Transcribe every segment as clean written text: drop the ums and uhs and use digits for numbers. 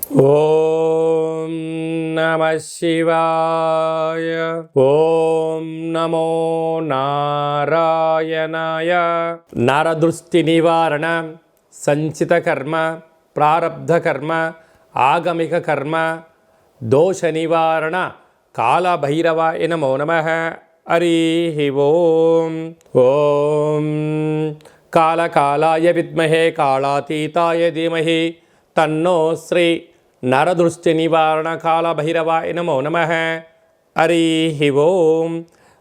ఓం నమః శివాయ. ఓం నమో నారాయణాయ. నరదృష్టి నివారణ, సంచిత కర్మ, ప్రారబ్ధ కర్మ, ఆగమిక కర్మ, దోష నివారణ కాళభైరవాయ నమో నమః. హరి ఓం. ఓం కాళకాలాయ విద్మహే కాళాతీతాయ ధీమహి తన్నో శ్రీ నరదృష్టి నివారణ కాళభైరవాయ నమో నమః. హరి ఓం.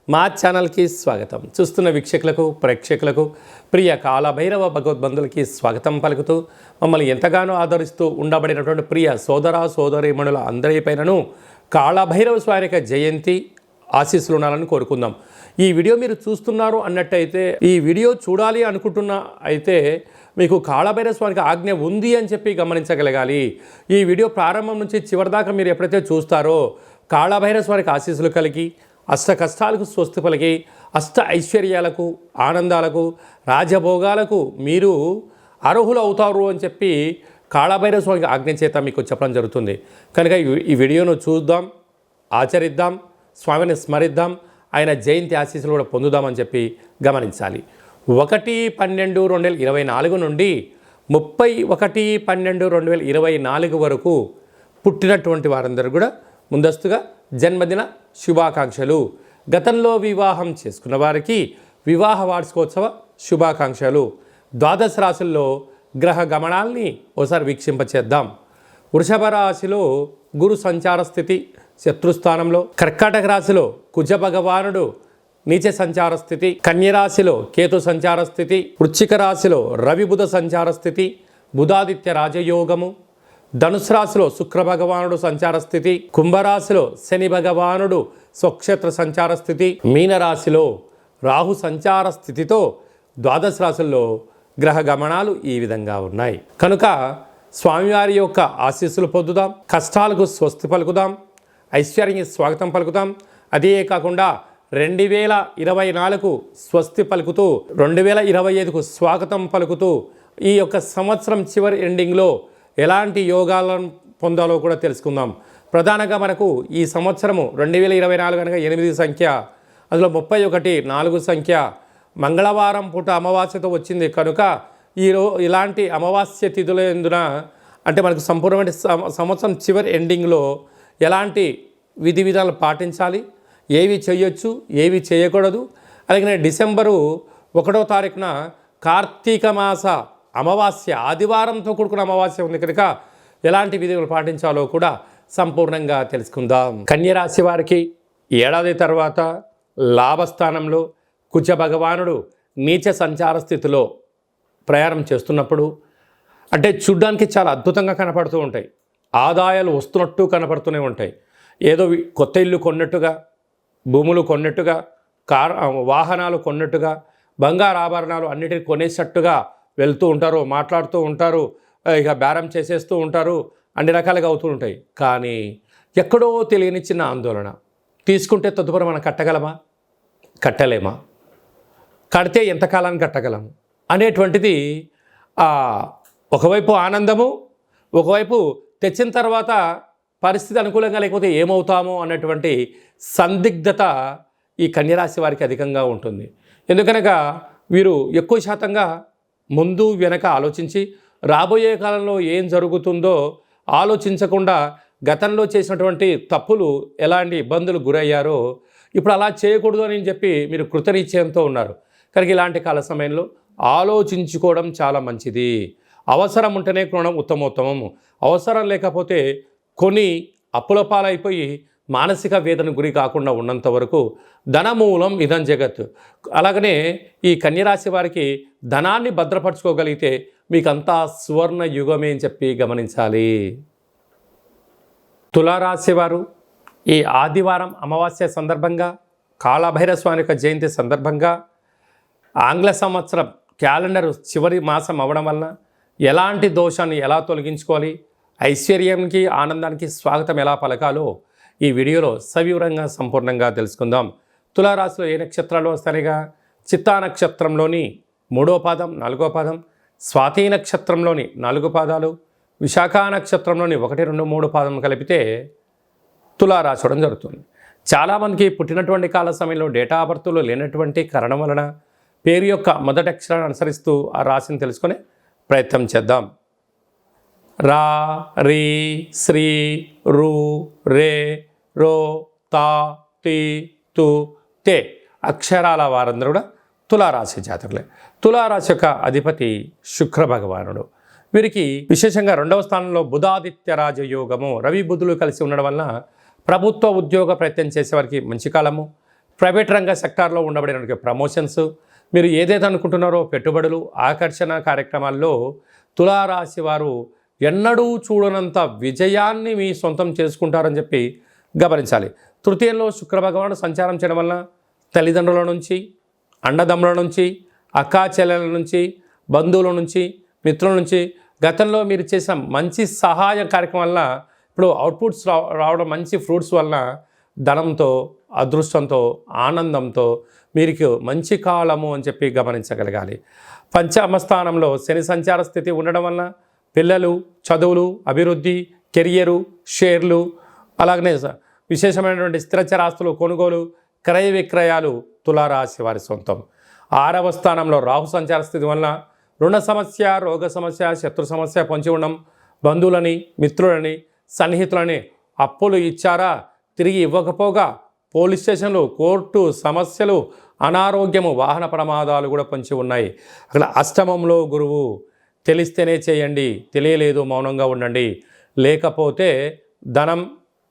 మా ఛానల్కి స్వాగతం. చూస్తున్న వీక్షకులకు, ప్రేక్షకులకు, ప్రియ కాళభైరవ భగవద్బంధులకి స్వాగతం పలుకుతూ మమ్మల్ని ఎంతగానో ఆదరిస్తూ ఉండబడినటువంటి ప్రియ సోదర సోదరీమణుల అందరిపైనను కాళభైరవ స్వామి జయంతి ఆశీస్సులు ఉండాలని కోరుకుందాం. ఈ వీడియో మీరు చూస్తున్నారు అన్నట్టయితే, ఈ వీడియో చూడాలి అనుకుంటున్న అయితే మీకు కాళభైరవ స్వామికి ఆజ్ఞ ఉంది అని చెప్పి గమనించగలగాలి. ఈ వీడియో ప్రారంభం నుంచి చివరిదాకా మీరు ఎప్పుడైతే చూస్తారో కాళభైరవ స్వామికి ఆశీస్సులు కలిగి అష్ట కష్టాలకు స్వస్తి పలికి అష్ట ఐశ్వర్యాలకు, ఆనందాలకు, రాజభోగాలకు మీరు అర్హులు అవుతారు అని చెప్పి కాళభైరవ స్వామికి ఆజ్ఞ చేత మీకు చెప్పడం జరుగుతుంది. కనుక ఈ వీడియోను చూద్దాం, ఆచరిద్దాం, స్వామిని స్మరిద్దాం, ఆయన జయంతి ఆశీస్సులు కూడా పొందుదామని చెప్పి గమనించాలి. 1/12/2024 నుండి 31/12/2024 వరకు పుట్టినటువంటి వారందరూ కూడా ముందస్తుగా జన్మదిన శుభాకాంక్షలు. గతంలో వివాహం చేసుకున్న వారికి వివాహ వార్షికోత్సవ శుభాకాంక్షలు. ద్వాదశ రాశుల్లో గ్రహ గమనాల్ని ఒకసారి వీక్షింపచేద్దాం. వృషభ రాశిలో గురు సంచార స్థితి శత్రుస్థానంలో, కర్కాటక రాశిలో కుజ భగవానుడు నీచ సంచార స్థితి, కన్యరాశిలో కేతు సంచార స్థితి, వృశ్చిక రాశిలో రవి బుధ సంచార స్థితి, బుధాదిత్య రాజయోగము, ధనుసు రాశిలో శుక్ర భగవానుడు సంచార స్థితి, కుంభరాశిలో శని భగవానుడు స్వక్షేత్ర సంచార స్థితి, మీనరాశిలో రాహు సంచార స్థితితో ద్వాదశ రాశుల్లో గ్రహ గమనాలు ఈ విధంగా ఉన్నాయి. కనుక స్వామివారి యొక్క ఆశీస్సులు పొందుదాం, కష్టాలకు స్వస్తి పలుకుదాం, ఐశ్వర్యానికి స్వాగతం పలుకుతాం. అదే కాకుండా 2024 స్వస్తి పలుకుతూ 2025కు స్వాగతం పలుకుతూ ఈ యొక్క సంవత్సరం చివరి ఎండింగ్లో ఎలాంటి యోగాలను పొందాలో కూడా తెలుసుకుందాం. ప్రధానంగా మనకు ఈ సంవత్సరము 2024 కనుక 8 సంఖ్య, అందులో 31 సంఖ్య, మంగళవారం పూట అమావాస్యతో వచ్చింది. కనుక ఇలాంటి అమావాస్య తిథుల ఎందున అంటే మనకు సంపూర్ణమైన సంవత్సరం చివరి ఎండింగ్లో ఎలాంటి విధి విధానాలు పాటించాలి, ఏవి చేయొచ్చు, ఏవి చేయకూడదు. అలాగే డిసెంబరు 1వ తారీఖున కార్తీక మాస అమావాస్య, ఆదివారంతో కూడుకున్న అమావాస్య ఉంది కనుక ఎలాంటి విధులు పాటించాలో కూడా సంపూర్ణంగా తెలుసుకుందాం. కన్యరాశి వారికి ఏడాది తర్వాత లాభస్థానంలో కుజ భగవానుడు నీచ సంచార స్థితిలో ప్రయాణం చేస్తున్నప్పుడు అంటే చూడ్డానికి చాలా అద్భుతంగా కనపడుతూ ఉంటాయి. ఆదాయాలు వస్తున్నట్టు కనపడుతూనే ఉంటాయి. ఏదో కొత్త ఇల్లు కొన్నట్టుగా, భూములు కొన్నట్టుగా, వాహనాలు కొన్నట్టుగా, బంగారు ఆభరణాలు అన్నిటిని కొనేసట్టుగా వెళ్తూ ఉంటారు, మాట్లాడుతూ ఉంటారు, ఇక బేరం చేసేస్తూ ఉంటారు, అన్ని రకాలుగా అవుతూ ఉంటాయి. కానీ ఎక్కడో తెలియని చిన్న ఆందోళన, తీసుకుంటే తదుపరి మనం కట్టగలమా, కట్టలేమా, కడితే ఎంతకాలాన్ని కట్టగలము అనేటువంటిది ఒకవైపు ఆనందము, ఒకవైపు తెచ్చిన తర్వాత పరిస్థితి అనుకూలంగా లేకపోతే ఏమవుతామో అన్నటువంటి సందిగ్ధత ఈ కన్యరాశి వారికి అధికంగా ఉంటుంది. ఎందుకనగా వీరు ఎక్కువ శాతంగా ముందు వెనక ఆలోచించి రాబోయే కాలంలో ఏం జరుగుతుందో ఆలోచించకుండా గతంలో చేసినటువంటి తప్పులు ఎలాంటి ఇబ్బందులు గురయ్యారో ఇప్పుడు అలా చేయకూడదు అని చెప్పి మీరు కృతనిశ్చయంతో ఉన్నారు. కనుక ఇలాంటి కాల సమయంలో ఆలోచించుకోవడం చాలా మంచిది. అవసరం ఉంటేనే కొనడం ఉత్తమోత్తమము. అవసరం లేకపోతే కొని అప్పుల పాలైపోయి మానసిక వేదన గురి కాకుండా ఉన్నంత వరకు ధనమూలం ఇదం జగత్. అలాగనే ఈ కన్యరాశి వారికి ధనాన్ని భద్రపరచుకోగలిగితే మీకంతా సువర్ణ యుగమే అని చెప్పి గమనించాలి. తులారాశి వారు ఈ ఆదివారం అమావాస్య సందర్భంగా, కాళభైరవ స్వామి యొక్క జయంతి సందర్భంగా, ఆంగ్ల సంవత్సరం క్యాలెండర్ చివరి మాసం అవ్వడం వలన ఎలాంటి దోషాన్ని ఎలా తొలగించుకోవాలి, ఐశ్వర్యానికి, ఆనందానికి స్వాగతం ఎలా పలకాలో ఈ వీడియోలో సవివరంగా సంపూర్ణంగా తెలుసుకుందాం. తులారాశిలో ఏ నక్షత్రాలు వస్తాయిగా? చిత్తా నక్షత్రంలోని 3వ పాదం, 4వ పాదం, స్వాతి నక్షత్రంలోని 4 పాదాలు, విశాఖ నక్షత్రంలోని 1, 2, 3 పాదం కలిపితే తులారాశి అవడం జరుగుతుంది. చాలామందికి పుట్టినటువంటి కాల సమయంలో డేటా ఆఫ్ బర్త్లో లేనటువంటి కారణం వలన పేరు యొక్క మొదటి అక్షరాన్ని అనుసరిస్తూ ఆ రాశిని తెలుసుకునే ప్రయత్నం చేద్దాం. రా, రీ, శ్రీ, రు, రే, రో, తా, తి, తు, తే అక్షరాల వారందరూ కూడా తులారాశి జాతకులే. తులారాశి యొక్క అధిపతి శుక్ర భగవానుడు. వీరికి విశేషంగా 2వ స్థానంలో బుధాదిత్య రాజయోగము, రవి బుధులు కలిసి ఉండడం వలన ప్రభుత్వ ఉద్యోగ ప్రయత్నం చేసేవారికి మంచి కాలము, ప్రైవేట్ రంగ సెక్టార్లో ఉండబడిన ప్రమోషన్స్, మీరు ఏదైతే అనుకుంటున్నారో పెట్టుబడులు, ఆకర్షణ కార్యక్రమాల్లో తులారాశి వారు ఎన్నడూ చూడనంత విజయాన్ని మీ సొంతం చేసుకుంటారని చెప్పి గమనించాలి. తృతీయంలో శుక్ర భగవానుడు సంచారం చేయడం వలన తల్లిదండ్రుల నుంచి, అన్నదమ్ముల నుంచి, అక్కా చెల్లెల నుంచి, బంధువుల నుంచి, మిత్రుల నుంచి గతంలో మీరు చేసిన మంచి సహాయ కార్యక్రమం వల్ల ఇప్పుడు అవుట్పుట్స్ రావడం, మంచి ఫ్రూట్స్ వలన ధనంతో, అదృష్టంతో, ఆనందంతో మీకు మంచి కాలము అని చెప్పి గమనించగలగాలి. పంచమ స్థానంలో శని సంచార స్థితి ఉండడం వలన పిల్లలు, చదువులు, అభివృద్ధి, కెరియరు, షేర్లు, అలాగనే విశేషమైనటువంటి స్థిరచరాస్తులు కొనుగోలు, క్రయ విక్రయాలు తులారాశి వారి సొంతం. 6వ స్థానంలో రాహు సంచార స్థితి వలన రుణ సమస్య, రోగ సమస్య, శత్రు సమస్య పొంచి ఉండడం, బంధువులని, మిత్రులని, సన్నిహితులని అప్పులు ఇచ్చారా తిరిగి ఇవ్వకపోగా పోలీస్ స్టేషన్లు, కోర్టు సమస్యలు, అనారోగ్యము, వాహన ప్రమాదాలు కూడా పొంచి ఉన్నాయి. అక్కడ అష్టమంలో గురువు, తెలిస్తేనే చేయండి, తెలియలేదు మౌనంగా ఉండండి, లేకపోతే ధనం,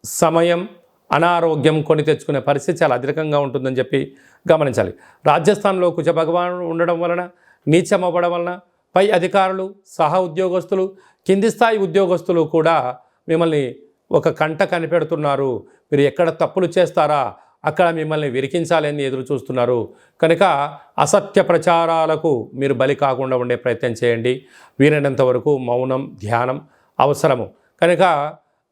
సమయం, అనారోగ్యం కొని తెచ్చుకునే పరిస్థితి చాలా అధికంగా ఉంటుందని చెప్పి గమనించాలి. రాజస్థాన్లో కుజ భగవానుడు ఉండడం వలన, నీచం అవ్వడం వలన పై అధికారులు, సహా ఉద్యోగస్తులు, కింది స్థాయి ఉద్యోగస్తులు కూడా మిమ్మల్ని ఒక కంట కనిపెడుతున్నారు. మీరు ఎక్కడ తప్పులు చేస్తారా అక్కడ మిమ్మల్ని విరికించాలని ఎదురు చూస్తున్నారు. కనుక అసత్య ప్రచారాలకు మీరు బలి కాకుండా ఉండే ప్రయత్నం చేయండి. వీలైనంత వరకు మౌనం, ధ్యానం అవసరము. కనుక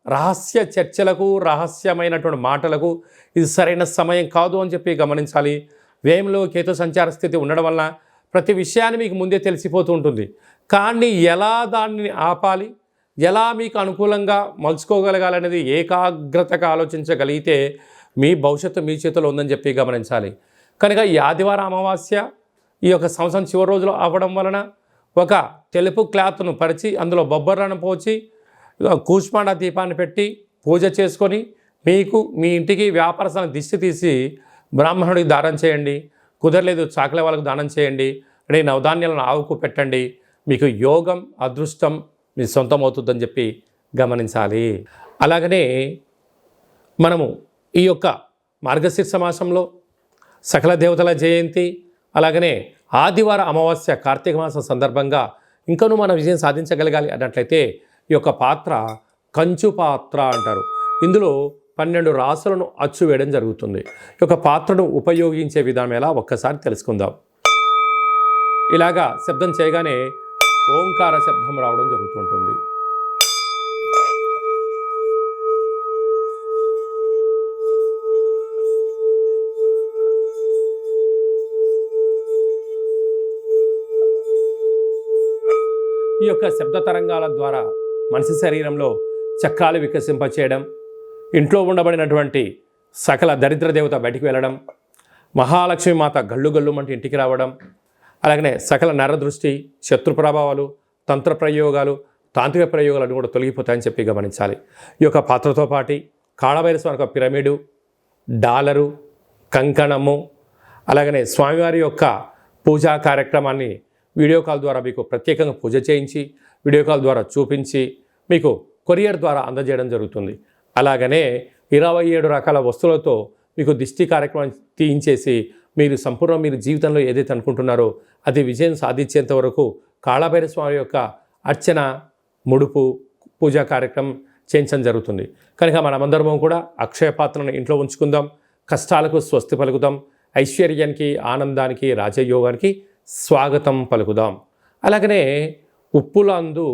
రహస్య చర్చలకు, రహస్యమైనటువంటి మాటలకు ఇది సరైన సమయం కాదు అని చెప్పి గమనించాలి. వ్యయంలో కేతు సంచార స్థితి ఉండడం వలన ప్రతి విషయాన్ని మీకు ముందే తెలిసిపోతూ ఉంటుంది. కానీ ఎలా దాన్ని ఆపాలి, ఎలా మీకు అనుకూలంగా మలుచుకోగలగాలనేది ఏకాగ్రతగా ఆలోచించగలిగితే మీ భవిష్యత్తు మీ చేతిలో ఉందని చెప్పి గమనించాలి. కనుక ఈ ఆదివారం అమావాస్య ఈ యొక్క సంవత్సరం చివరి రోజులో అవ్వడం వలన ఒక తెలుపు క్లాత్ను పరిచి అందులో బొబ్బర్లను పోచి కూష్మాండ దీపాన్ని పెట్టి పూజ చేసుకొని మీకు మీ ఇంటికి వ్యాపారస్థానం దిష్టి తీసి బ్రాహ్మణుడికి దానం చేయండి. కుదరలేదు చాకలే వాళ్ళకు దానం చేయండి. అంటే నవధాన్యాలను ఆవుకు పెట్టండి. మీకు యోగం, అదృష్టం మీ సొంతం అవుతుందని చెప్పి గమనించాలి. అలాగనే మనము ఈ యొక్క మార్గశీర్ష మాసంలో సకల దేవతల జయంతి, అలాగనే ఆదివార అమావాస్య, కార్తీక మాసం సందర్భంగా ఇంకనూ మనం విజయం సాధించగలగాలి అన్నట్లయితే ఈ యొక్క పాత్ర కంచు పాత్ర అంటారు. ఇందులో 12 రాసులను అచ్చు వేయడం జరుగుతుంది. ఈ యొక్క పాత్రను ఉపయోగించే విధానం ఎలా ఒక్కసారి తెలుసుకుందాం. ఇలాగా శబ్దం చేయగానే ఓంకార శబ్దం రావడం జరుగుతుంటుంది. ఈ యొక్క శబ్ద తరంగాల ద్వారా మనిషి శరీరంలో చక్రాలు వికసింపచేయడం, ఇంట్లో ఉండబడినటువంటి సకల దరిద్ర దేవత బయటికి వెళ్ళడం, మహాలక్ష్మి మాత గళ్ళు గళ్ళుమంటూ ఇంటికి రావడం, అలాగనే సకల నరదృష్టి, శత్రు ప్రభావాలు, తంత్ర ప్రయోగాలు, తాంత్రిక ప్రయోగాలను కూడా తొలగిపోతాయని చెప్పి గమనించాలి. ఈ యొక్క పాత్రతో పాటు కాళభైరస్వామి యొక్క పిరమిడు, డాలరు, కంకణము, అలాగనే స్వామివారి యొక్క పూజా కార్యక్రమాన్ని వీడియో కాల్ ద్వారా మీకు ప్రత్యేకంగా పూజ చేయించి, వీడియో కాల్ ద్వారా చూపించి మీకు కొరియర్ ద్వారా అందజేయడం జరుగుతుంది. అలాగనే 27 రకాల వస్తువులతో మీకు దిష్టి కార్యక్రమం తీయించేసి మీరు జీవితంలో ఏదైతే అనుకుంటున్నారో అది విజయం సాధించేంత వరకు కాళభైరవ స్వామి యొక్క అర్చన, ముడుపు, పూజా కార్యక్రమం చేయించడం జరుగుతుంది. కనుక మనమందరము కూడా అక్షయ పాత్రను ఇంట్లో ఉంచుకుందాం. కష్టాలకు స్వస్తి పలుకుదాం. ఐశ్వర్యానికి, ఆనందానికి, రాజయోగానికి స్వాగతం పలుకుదాం. అలాగనే ఉప్పులందు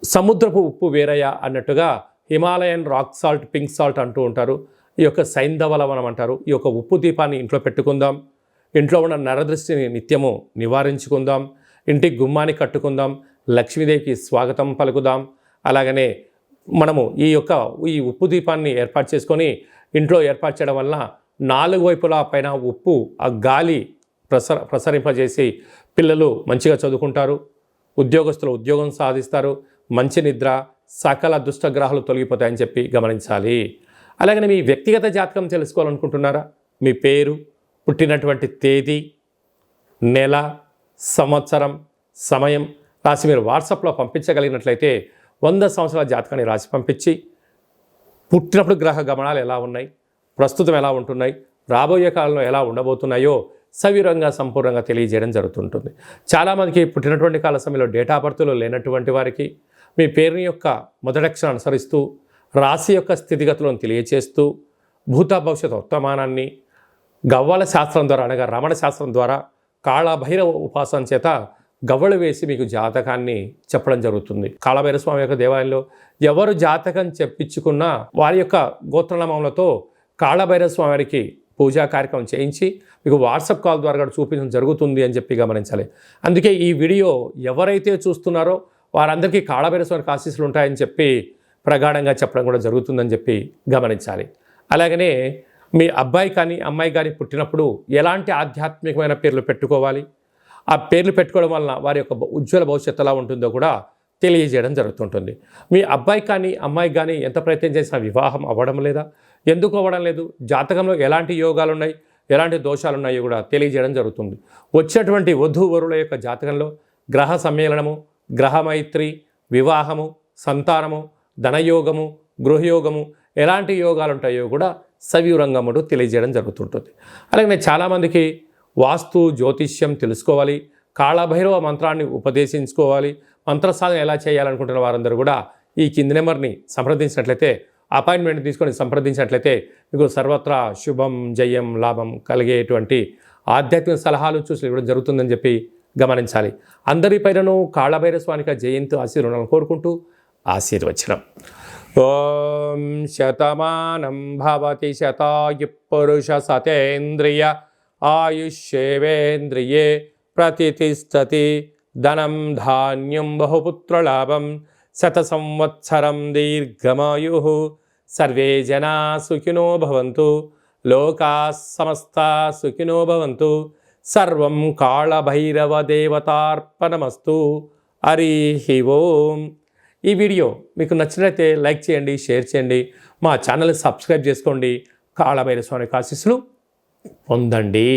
సముద్రపు ఉప్పు వేరయ్య అన్నట్టుగా Himalayan rock salt, pink salt అంటూ ఉంటారు. ఈ యొక్క సైంధవ లవణం అంటారు. ఈ యొక్క ఉప్పు దీపాన్ని ఇంట్లో పెట్టుకుందాం. ఇంట్లో ఉన్న నరదృష్టిని నిత్యము నివారించుకుందాం. ఇంటి గుమ్మాన్ని కట్టుకుందాం. లక్ష్మీదేవికి స్వాగతం పలుకుదాం. అలాగనే మనము ఈ ఉప్పు దీపాన్ని ఏర్పాటు చేసుకొని ఇంట్లో ఏర్పాటు చేయడం వలన 4 వైపులా పైన ఉప్పు ఆ గాలి ప్రసరింపజేసి పిల్లలు మంచిగా చదువుకుంటారు, ఉద్యోగస్తులు ఉద్యోగం సాధిస్తారు, మంచి నిద్ర, సకల దుష్టగ్రహాలు తొలగిపోతాయని చెప్పి గమనించాలి. అలాగనే మీ వ్యక్తిగత జాతకం తెలుసుకోవాలనుకుంటున్నారా? మీ పేరు, పుట్టినటువంటి తేదీ, నెల, సంవత్సరం, సమయం రాసి మీరు వాట్సాప్లో పంపించగలిగినట్లయితే 100 సంవత్సరాల జాతకాన్ని రాసి పంపించి పుట్టినప్పుడు గ్రహ గమనాలు ఎలా ఉన్నాయి, ప్రస్తుతం ఎలా ఉంటున్నాయి, రాబోయే కాలంలో ఎలా ఉండబోతున్నాయో సవివరంగా సంపూర్ణంగా తెలియజేయడం జరుగుతుంటుంది. చాలామందికి పుట్టినటువంటి కాల సమయంలో డేటా బర్త్లో లేనటువంటి వారికి మీ పేరుని యొక్క మొదటక్షరం అనుసరిస్తూ రాశి యొక్క స్థితిగతులను తెలియచేస్తూ భూత భవిష్యత్ వర్తమానాన్ని గవ్వల శాస్త్రం ద్వారా అనగా రమణ శాస్త్రం ద్వారా కాళభైరవ ఉపాసన చేత గవ్వలు వేసి మీకు జాతకాన్ని చెప్పడం జరుగుతుంది. కాళభైరవ స్వామి యొక్క దేవాలయంలో ఎవరు జాతకం చెప్పించుకున్నా వారి యొక్క గోత్రనామములతో కాళభైరవ స్వామి వారికి పూజా కార్యక్రమం చేయించి మీకు వాట్సాప్ కాల్ ద్వారా కూడా చూపించడం జరుగుతుంది అని చెప్పి గమనించాలి. అందుకే ఈ వీడియో ఎవరైతే చూస్తున్నారో వారందరికీ కాళభైరవ స్వామికి ఆశీస్సులు ఉంటాయని చెప్పి ప్రగాఢంగా చెప్పడం కూడా జరుగుతుందని చెప్పి గమనించాలి. అలాగనే మీ అబ్బాయి కానీ అమ్మాయి కానీ పుట్టినప్పుడు ఎలాంటి ఆధ్యాత్మికమైన పేర్లు పెట్టుకోవాలి, ఆ పేర్లు పెట్టుకోవడం వలన వారి యొక్క ఉజ్వల భవిష్యత్తు ఎలా ఉంటుందో కూడా తెలియజేయడం జరుగుతుంటుంది. మీ అబ్బాయి కానీ అమ్మాయి కానీ ఎంత ప్రయత్నం చేసినా వివాహం అవ్వడం లేదా, ఎందుకు అవ్వడం లేదు, జాతకంలో ఎలాంటి యోగాలు ఉన్నాయి, ఎలాంటి దోషాలు ఉన్నాయో కూడా తెలియజేయడం జరుగుతుంది. వచ్చినటువంటి వధూవరుల యొక్క జాతకంలో గ్రహ సమ్మేళనము, గ్రహమైత్రి, వివాహము, సంతానము, ధనయోగము, గృహయోగము ఎలాంటి యోగాలు ఉంటాయో కూడా సవివరంగముడు తెలియజేయడం జరుగుతుంటుంది. అలాగే చాలామందికి వాస్తు జ్యోతిష్యం తెలుసుకోవాలి, కాళభైరవ మంత్రాన్ని ఉపదేశించుకోవాలి, మంత్రసాధన ఎలా చేయాలనుకుంటున్న వారందరూ కూడా ఈ కింది నెంబర్ని సంప్రదించినట్లయితే, అపాయింట్మెంట్ తీసుకొని సంప్రదించినట్లయితే మీకు సర్వత్రా శుభం, జయం, లాభం కలిగేటువంటి ఆధ్యాత్మిక సలహాలు చూసి ఇవ్వడం జరుగుతుందని చెప్పి గమనించాలి. అందరిపైనను కాళభైరవ స్వామికి జయంతి ఆశీర్వాదాలను కోరుకుంటూ ఆశీర్వచనం. ఓం శతమానం భవతి శతాయు పురుష సతేంద్రియ ఆయుష్యేవేంద్రియే ప్రతిష్టతి ధనం ధాన్యం బహుపుత్రలాభం శత సంవత్సరం దీర్ఘమాయు సర్వే జనా సుఖినో భవంతు లోకా సమస్తా సుఖినో భవంతు సర్వం కాళభైరవ దేవతార్పణమస్తు. హరి ఓం. ఈ వీడియో మీకు నచ్చినట్లయితే లైక్ చేయండి, షేర్ చేయండి, మా ఛానల్ని సబ్స్క్రైబ్ చేసుకోండి. కాళభైరవ స్వామి ఆశీస్సులు పొందండి.